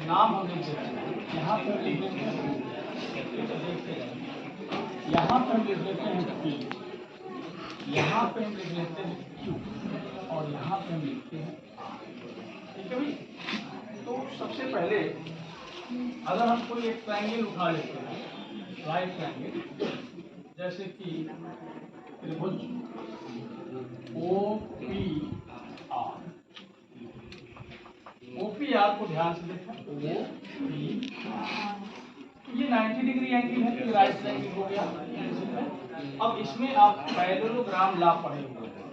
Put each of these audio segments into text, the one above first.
नाम हम लिख देते हैं, यहाँ पर लिख देते हैं, यहाँ पर लिख देते हैं P, यहाँ पे हम लिख लेते हैं Q और यहाँ पे हम लिखते हैं R। ठीक है भाई। तो सबसे पहले अगर हम कोई एक ट्रायंगल उठा लेते हैं, राइट ट्रायंगल, जैसे कि त्रिभुज OPR, OPR को ध्यान से देखा, OPR ये 90 डिग्री एंगल है, तो राइट ट्रायंगल हो गया। अब इसमें आप पैरेललोग्राम ला पढ़े हुए हैं।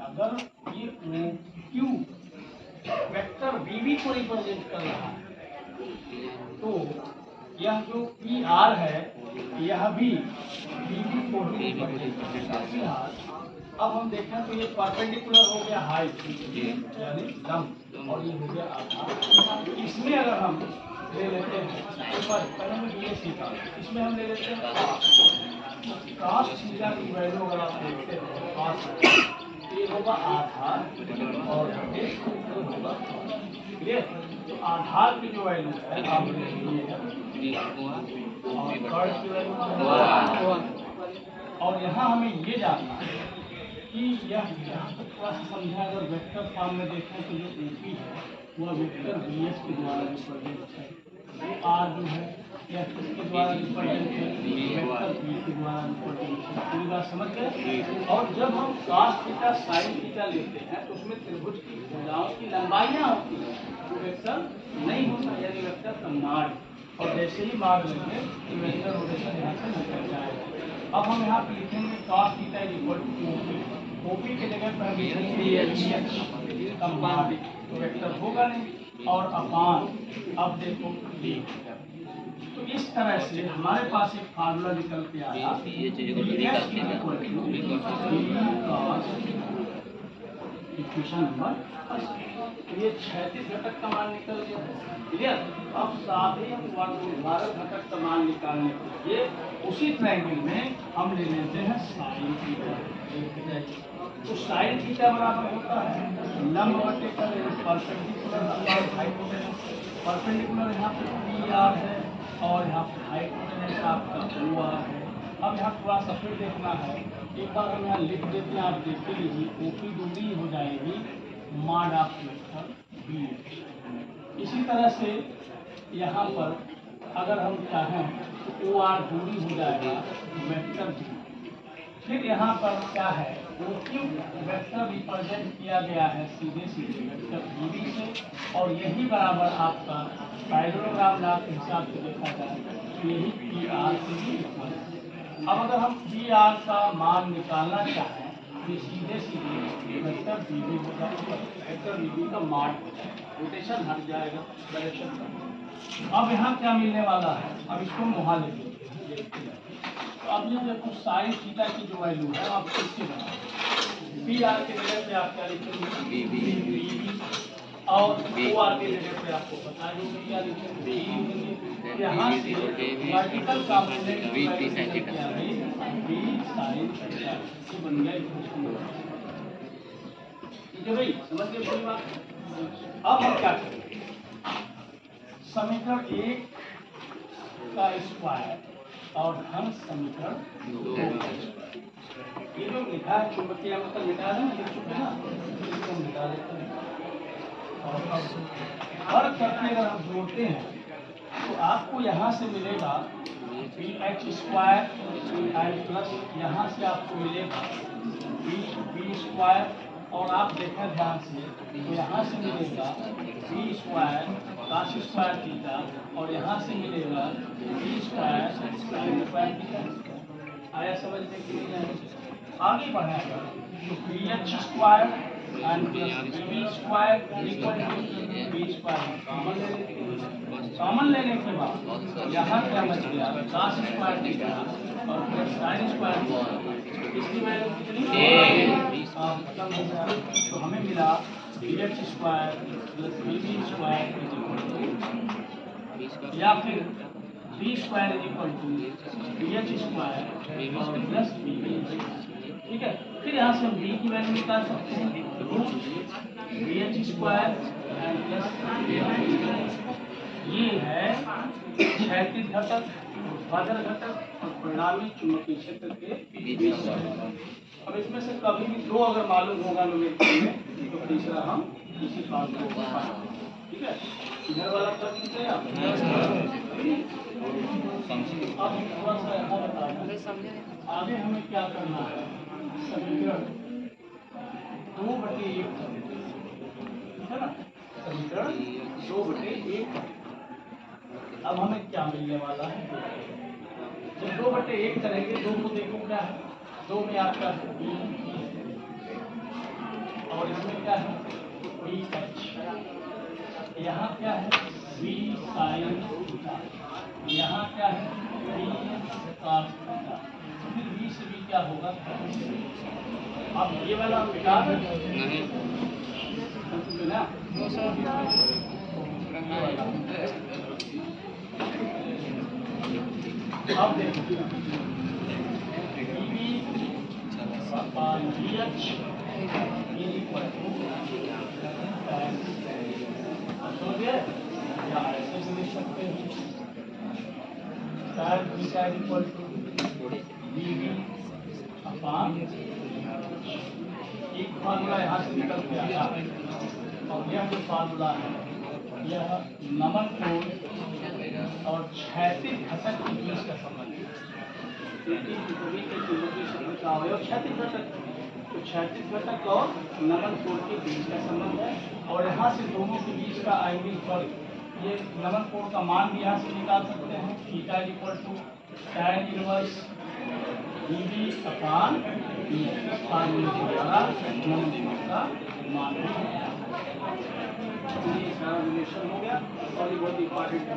अगर ये OQ वेक्टर BB को रिप्रेजेंट कर रहा है, तो यह जो PR है यह भी BB को रिप्रेजेंट करेगा। अब हम देखें तो ये परपेंडिकुलर हो गया हाइट यानी लंब, और ये हो गया आधार। इसमें अगर हम ले लेते हैं, पहले में ये सीखा, इसमें हम ले लेते हैं cos थीटा की वैल्यू अगर आप देखते हैं, cos ये होगा आधार और ये होगा क्लियर। तो आधार की जो वैल्यू है आप और यहाँ हमें ये जानना है कि यह थोड़ा सा समझा। अगर वेक्टर फॉर्म में देखें तो जो AP है वह वेक्टर VS के द्वारा रिप्रेजेंट है, वो R जो है यह किसके द्वारा रिप्रेजेंट है, वेक्टर V के द्वारा रिप्रेजेंट है। पूरी बात समझ गए। और जब हम cos थीटा sin थीटा लेते हैं तो उसमें त्रिभुज की भुजाओं की लंबाइयाँ होती हैं, तो वेक्टर नहीं होता, यानी वेक्टर का मार्ग, और जैसे ही मार्ग लेंगे तो वेक्टर रोटेशन यहाँ से निकल जाएगा। अब हम यहाँ पे लिखेंगे cos theta equal to OP के जगह पर हम लिखेंगे का मार्ग, तो वेक्टर होगा नहीं, और अपान अब देखो D। तो इस तरह से हमारे पास एक फार्मूला निकल के आया, इक्वेशन नंबर। ये क्षैतिज घटक का मान निकल गया, क्लियर। अब साथ ही हम ऊर्ध्वाधर घटक का मान निकालने के लिए उसी ट्रायंगल में हम ले लेते हैं साइन थीटा। तो साइन थीटा बराबर होता है लंब बटे परपेंडिकुलर परपेंडिकुलर यहाँ पे PR है और यहाँ पे हाइपोटेनस आपका OR है। अब यहाँ थोड़ा सा फिर देखना है, एक बार हम यहाँ लिख देते हैं, आप देख लीजिए OP दूरी हो जाएगी मॉड ऑफ वेक्टर BH। इसी तरह से यहाँ पर अगर हम चाहें तो OR दूरी हो जाएगा वेक्टर B। फिर यहाँ पर क्या है, OQ वेक्टर रिप्रेजेंट किया गया है सीधे सीधे वेक्टर BB से, और यही बराबर आपका पैरेललोग्राम ला के हिसाब से देखा जाए तो यही PR से भी इक्वल है। अब अगर हम PR का मान निकालना चाहें तो सीधे सीधे वेक्टर BB हो जाएगा, वेक्टर BB का मान हो जाएगा, रोटेशन हट जाएगा डायरेक्शन का। अब यहाँ क्या मिलने वाला है, अब इसको मुहा लेंगे। अब ये देखो साइन थीटा की जो वैल्यू है आप किससे बनाओ, PR के जगह पे आप क्या लिखेंगे BB, और OR के जगह पे आपको बता दूंगा क्या लिखेंगे यहाँ से vertical component VP sin theta बन गया। ठीक है भाई, समझ गए पूरी बात। अब हम क्या करेंगे, समीकरण 1 का स्क्वायर और घन समीकरण 2 का स्क्वायर, ये जो लिखा है चुंबकीय मतलब लिखा है ना, इसको मिटा देते हैं और हर करके अगर हम जोड़ते हैं तो आपको यहाँ से मिलेगा BH स्क्वायर एंड प्लस यहाँ से आपको मिलेगा B स्क्वायर, और आप देखें ध्यान से तो यहाँ से मिलेगा B square cos square theta, और यहाँ से मिलेगा B square sin square theta. आया समझ में कि नहीं? आगे बढ़ेगा तो BH square and plus BB square equal to B square common लेने के बाद यहाँ क्या बच गया cos स्क्वायर थीटा और प्लस sin स्क्वायर थीटा, इसकी वैल्यू कितनी खत्म हो गया। तो हमें मिला BH square plus BB square या फिर B square is equal to BH square plus BB। ठीक है, फिर यहाँ से हम B की वैल्यू निकाल सकते हैं root BH square and plus क्षैतिज घटक, ऊर्ध्वाधर घटक और परिणामी चुंबकीय क्षेत्र के बीच। अब इसमें से कभी भी दो अगर मालूम होगा न्यूमेरिकल में तो तीसरा हम इसी बात को पाएंगे। ठीक है, इधर वाला प्रश्न से अब थोड़ा सा यहाँ बताना, आगे हमें क्या करना है। समीकरण 2/1 है ना, समीकरण 2/1। अब हमें क्या मिलने वाला है, जब 2/1 करेंगे, 2 को देखो क्या है, 2 में आपका बी और इसमें क्या है बी एच, यहाँ क्या है बी साइन थीटा, यहाँ क्या है बी कॉस थीटा, फिर बी से बी क्या होगा। अब ये वाला मिटा नहीं ना, अब देखिए या ऐसे भी लिख सकते हैं tan theta equal to dv upon, एक फार्मूला यहाँ से निकल के आया और यह जो फार्मूला है यह नमन कोण और क्षैतिज घटक के बीच का संबंध है। क्षैतिज घटक, तो क्षैतिज घटक और नमन कोण के बीच का संबंध है और यहाँ से दोनों के बीच का आंगिक बल, ये नमन कोण का मान भी यहाँ से निकाल सकते हैं, theta equal to tan inverse dv upon फार्मूले के द्वारा नमन कोण का मान भी है। ये सारा रिलेशन हो गया और ये बहुत इंपॉर्टेंट है।